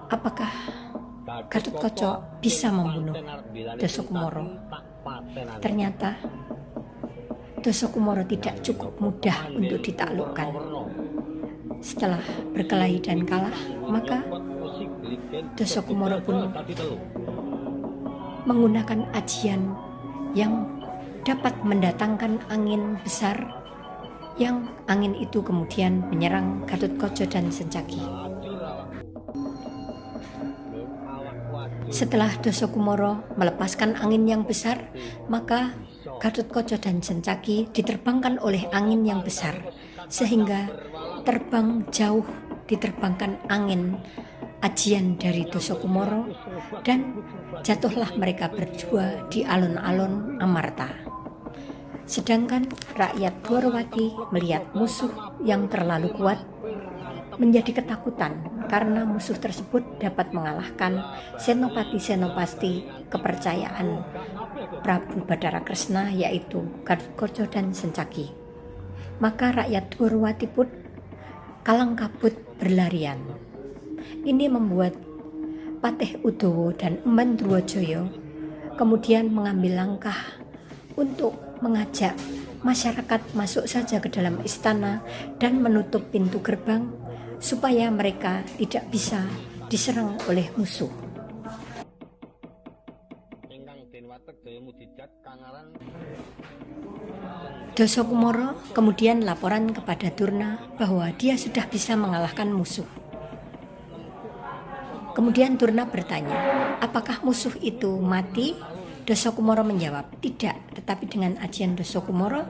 Apakah Gatotkaca bisa membunuh Dasakumara? Ternyata Dasakumara tidak cukup mudah untuk ditaklukkan. Setelah berkelahi dan kalah, maka Dasakumara pun menggunakan ajian yang dapat mendatangkan angin besar, yang angin itu kemudian menyerang Gatotkaca dan Sencaki. Setelah Dasakumara melepaskan angin yang besar, maka Gatotkaca dan Sencaki diterbangkan oleh angin yang besar, sehingga terbang jauh, diterbangkan angin ajian dari Dasakumara, dan jatuhlah mereka berdua di alun-alun Amarta. Sedangkan rakyat Dwarawati melihat musuh yang terlalu kuat menjadi ketakutan karena musuh tersebut dapat mengalahkan senopati-senopati kepercayaan Prabu Bathara Kresna, yaitu Gatotkaca dan Sencaki. Maka rakyat Dwarawati pun kalang kabut berlarian. Ini membuat Patih Udawa dan Emban Drwajaya kemudian mengambil langkah untuk mengajak masyarakat masuk saja ke dalam istana dan menutup pintu gerbang supaya mereka tidak bisa diserang oleh musuh. Dasakumara kemudian laporan kepada Durna bahwa dia sudah bisa mengalahkan musuh. Kemudian Durna bertanya, apakah musuh itu mati? Dasakumara menjawab, tidak, tetapi dengan ajian Dasakumara,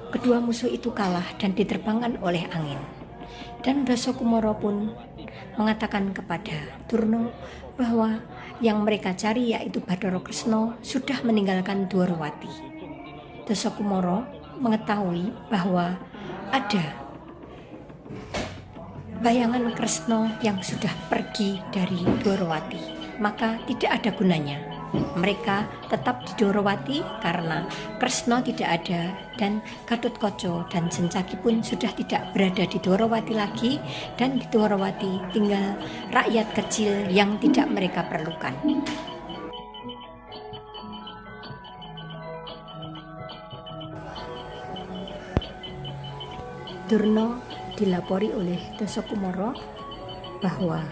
kedua musuh itu kalah dan diterbangkan oleh angin. Dan Dasakumara pun mengatakan kepada Durna bahwa yang mereka cari, yaitu Bathara Kresna, sudah meninggalkan Dwarawati. Dasakumara mengetahui bahwa ada bayangan Kresna yang sudah pergi dari Dwarawati, maka tidak ada gunanya mereka tetap di Dwarawati karena Kresna tidak ada dan Gatotkaca dan Sencaki pun sudah tidak berada di Dwarawati lagi, dan di Dwarawati tinggal rakyat kecil yang tidak mereka perlukan. Durna dilapori oleh Dasakumara bahwa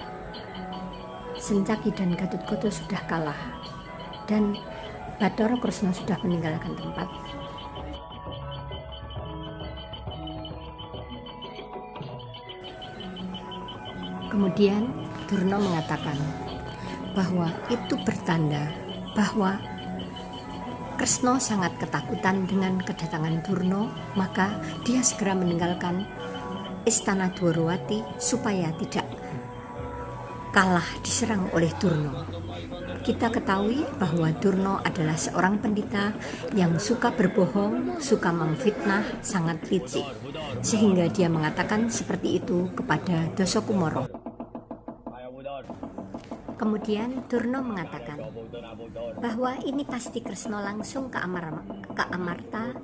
Sencaki dan Gatotkaca sudah kalah dan Bathara Kresna sudah meninggalkan tempat. Kemudian Durna mengatakan bahwa itu bertanda bahwa Kresna sangat ketakutan dengan kedatangan Durna, maka dia segera meninggalkan istana Dwarawati supaya tidak kalah diserang oleh Durna. kita ketahui bahwa Durna adalah seorang pendeta yang suka berbohong, suka memfitnah, sangat licik, sehingga dia mengatakan seperti itu kepada Dasakumara. Kemudian Durna mengatakan bahwa ini pasti Kresna langsung ke Amarta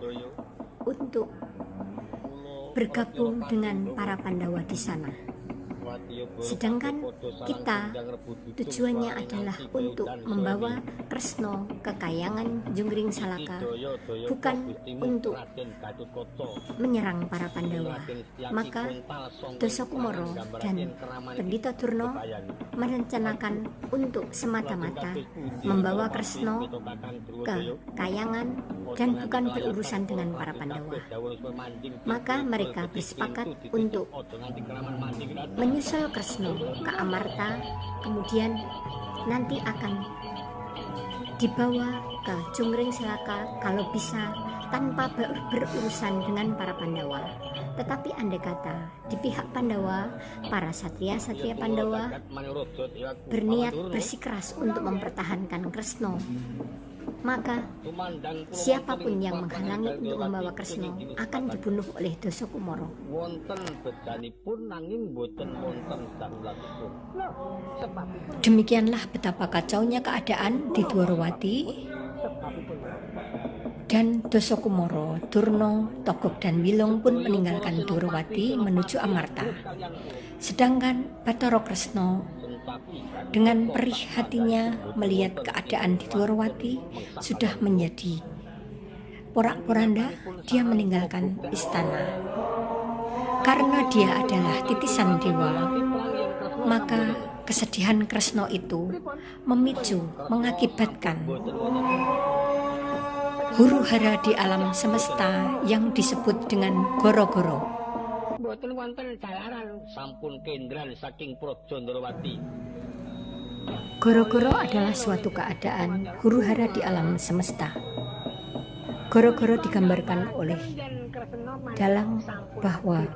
untuk bergabung dengan para Pandawa di sana. Sedangkan kita tujuannya adalah untuk membawa Kresna ke Kayangan Junggring Salaka, bukan untuk menyerang para Pandawa. Maka Dasakumara dan Pendeta Durna merencanakan untuk semata-mata membawa Kresna ke Kayangan dan bukan berurusan dengan para Pandawa. Maka mereka bersepakat untuk menyusul Kresna ke Amarta, kemudian nanti akan dibawa ke Junggring Salaka kalau bisa tanpa berurusan dengan para Pandawa. Tetapi andai kata di pihak Pandawa, para satria-satria Pandawa berniat bersikeras untuk mempertahankan Kresna, maka siapapun yang menghalangi untuk membawa Kresna akan dibunuh oleh Dasakumara. Demikianlah betapa kacaunya keadaan di Dwarawati, dan Dasakumara, Durna, Togog dan Wilung pun meninggalkan Dwarawati menuju Amarta. Sedangkan Bathara Kresna dengan perih hatinya melihat keadaan di Dwarawati sudah menjadi porak-poranda, dia meninggalkan istana. Karena dia adalah titisan dewa, maka kesedihan Kresna itu mengakibatkan huru-hara di alam semesta yang disebut dengan goro-goro. Boten wonten jalaran sampun kendran saking praja Ndrawati. Goro-goro adalah suatu keadaan huru-hara di alam semesta. Goro-goro digambarkan oleh dalang bahwa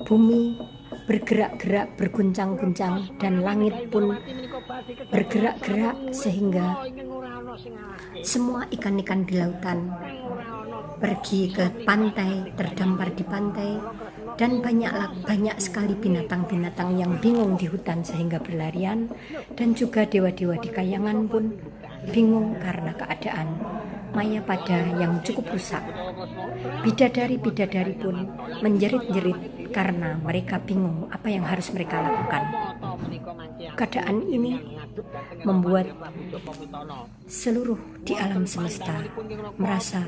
bumi bergerak-gerak, berguncang-guncang, dan langit pun bergerak-gerak sehingga semua ikan-ikan di lautan pergi ke pantai, terdampar di pantai, dan banyak sekali binatang-binatang yang bingung di hutan sehingga berlarian, dan juga dewa-dewa di Kayangan pun bingung karena keadaan Mayapada yang cukup rusak. Bidadari-bidadari pun menjerit-jerit karena mereka bingung apa yang harus mereka lakukan. Keadaan ini membuat seluruh di alam semesta merasa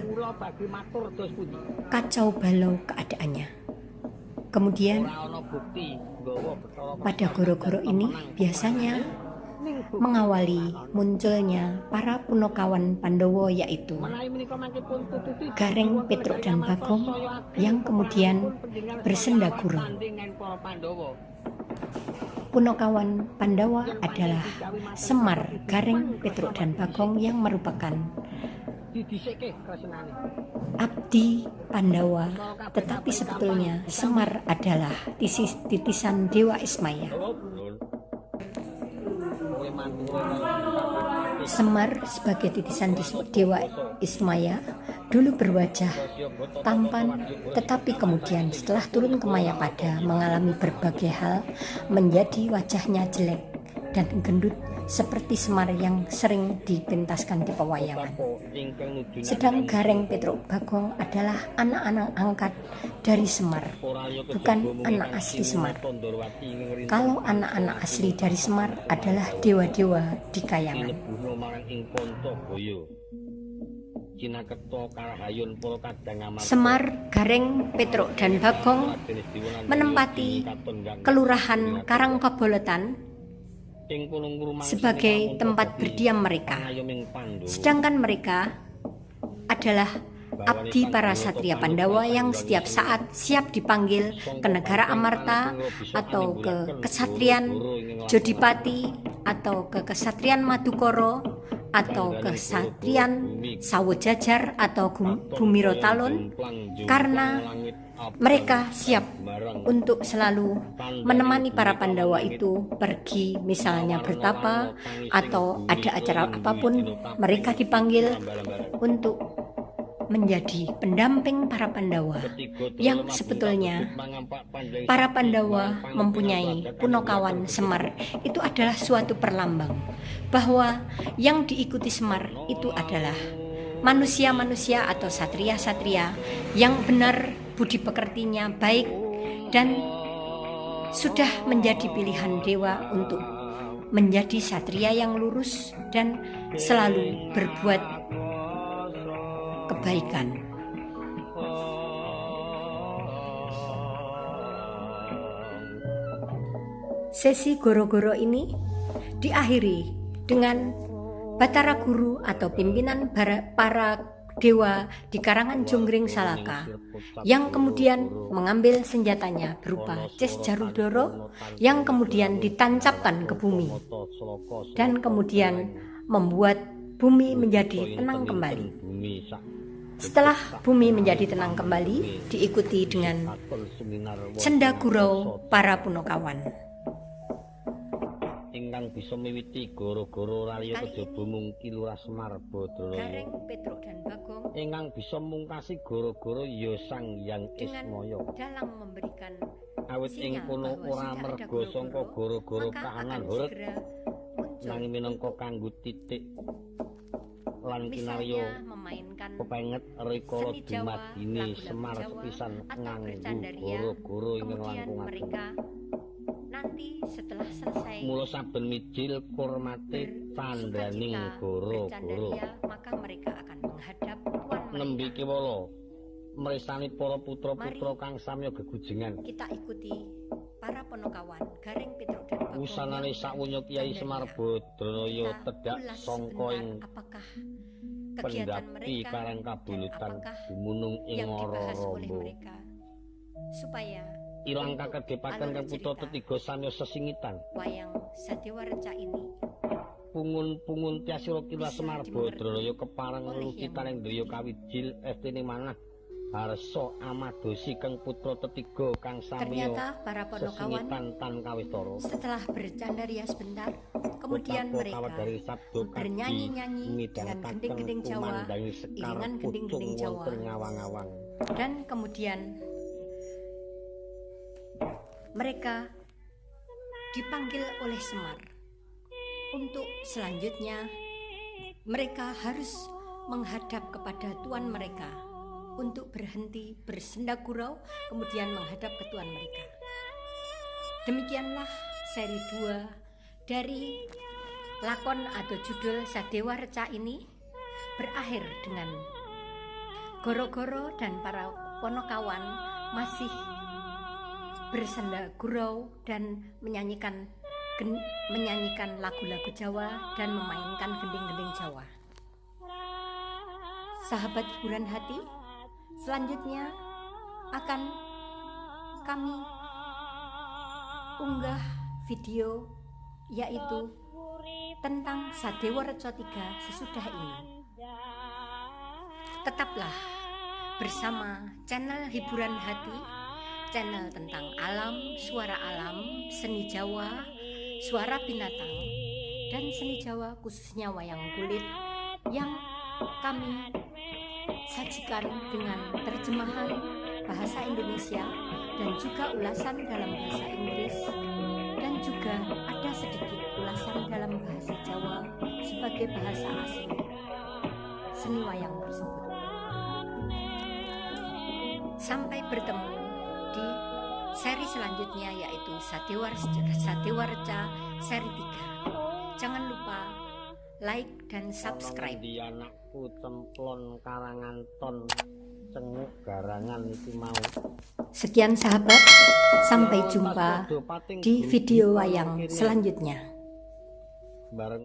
kacau balau keadaannya. Kemudian pada goro-goro ini biasanya mengawali munculnya para punakawan Pandawa, yaitu Gareng, Petruk, dan Bagong yang kemudian bersendagura. Punakawan Pandawa adalah Semar, Gareng, Petruk, dan Bagong yang merupakan abdi Pandawa, tetapi sebetulnya Semar adalah titisan Dewa Ismaya. Semar sebagai titisan Dewa Ismaya dulu berwajah tampan, tetapi kemudian setelah turun ke Mayapada mengalami berbagai hal, menjadi wajahnya jelek dan gendut seperti Semar yang sering dipentaskan di pewayangan. Sedang Gareng, Petruk, Bagong adalah anak-anak angkat dari Semar, bukan anak asli Semar. Kalau anak-anak asli dari Semar adalah dewa-dewa di Kayangan. Semar, Gareng, Petruk, dan Bagong menempati Kelurahan Karangkabolotan sebagai tempat berdiam mereka. Sedangkan mereka adalah abdi para satria Pandawa yang setiap saat siap dipanggil ke negara Amarta atau ke kesatrian Jodipati atau ke kesatrian Madukoro atau kesatrian Sawojajar atau Bumirotalon, karena mereka siap untuk selalu menemani para Pandawa itu pergi, misalnya bertapa atau ada acara apapun. Mereka dipanggil untuk menjadi pendamping para Pandawa, yang sebetulnya para Pandawa mempunyai Punokawan Semar. Itu adalah suatu perlambang bahwa yang diikuti Semar itu adalah manusia-manusia atau satria-satria yang benar budi pekertinya baik dan sudah menjadi pilihan dewa untuk menjadi satria yang lurus dan selalu berbuat kebaikan. Sesi goro-goro ini diakhiri dengan Batara Guru atau pimpinan para dewa di karangan Jonggring Salaka yang kemudian mengambil senjatanya berupa Ces Jarudoro yang kemudian ditancapkan ke bumi dan kemudian membuat bumi menjadi tenang kembali. Setelah bumi menjadi tenang kembali, diikuti dengan Cenda Gurau para Punokawan. Ingkang bisa miwiti goro-goro raliya kejaba mungki Lurah Semar Badralaya. Gareng Petruk dan Bagong Ingkang bisa mungkasi goro-goro ya Sang Hyang Ismaya. dalang memberikan Awit ing kono ora merga sangka goro-goro kahanan horeg nanging minangka kanggo titik lan kinarya memainkan pepenget rikala seni Jawa, dumadine lagu-lagu Semar Jawa, sepisan atau nganggo bercandaria. goro-goro ingkang Kemudian langkung ageng. mereka nanti setelah selesai Mula saben mijil kurmate candraning goro-goro bercandaria, maka mereka akan menghadap tuan nembe mereka. kewala mresani para putra-putra kang samya gegujengan. Kita ikuti para Punokawan Gareng Petruk dan Bagong. Wusanane sakunya Kyai Semar Badralaya Kita tedhak ulas sangka ing sebentar apakah kegiatan pendhapi mereka karang dan kabulutan apakah dumunung ing yang dibahas oleh Raramba. mereka, supaya Ilang untuk kakedepaken alur kang putra cerita tetiga samya sesingitan. wayang Sadewa Reca ini Pungun-pungun tiasira Kilas bisa Semar dimengerti Badralaya kepareng oleh lelukitaning Daya Kawijil estine manah Harsa Amadosi kang putra tetiga kang samya ternyata para Punokawan sesingitan tan kawistara. setelah bercandaria sebentar, kemudian Betapa mereka kawedari sabda bernyanyi-nyanyi dengan midhangetaken gending-gending Jawa, kumandangi sekar iringan gending-gending pucung Jawa. wonten ngawang-awang. Dan kemudian mereka dipanggil oleh Semar untuk selanjutnya mereka harus menghadap kepada tuan mereka untuk berhenti bersenda gurau, kemudian menghadap ke tuan mereka. Demikianlah seri 2 dari lakon atau judul Sadewa Reca ini berakhir dengan goro-goro dan para Punokawan masih bersenda gurau dan menyanyikan lagu-lagu Jawa dan memainkan gending-gending Jawa. Sahabat hiburan hati, selanjutnya akan kami unggah video yaitu tentang Sadewa Reca 3 sesudah ini. Tetaplah bersama channel Hiburan Hati, channel tentang alam, suara alam, seni Jawa, suara binatang, dan seni Jawa khususnya wayang kulit yang kami sajikan dengan terjemahan bahasa Indonesia dan juga ulasan dalam bahasa Inggris, dan juga ada sedikit ulasan dalam bahasa Jawa sebagai bahasa asli seni wayang tersebut. Sampai bertemu di seri selanjutnya yaitu Sadewa Reca seri 3. Jangan lupa like dan subscribe. Di anakku cemplon karangan ton cenguk garangan iki mau. Sekian sahabat, sampai jumpa di video wayang selanjutnya. Bareng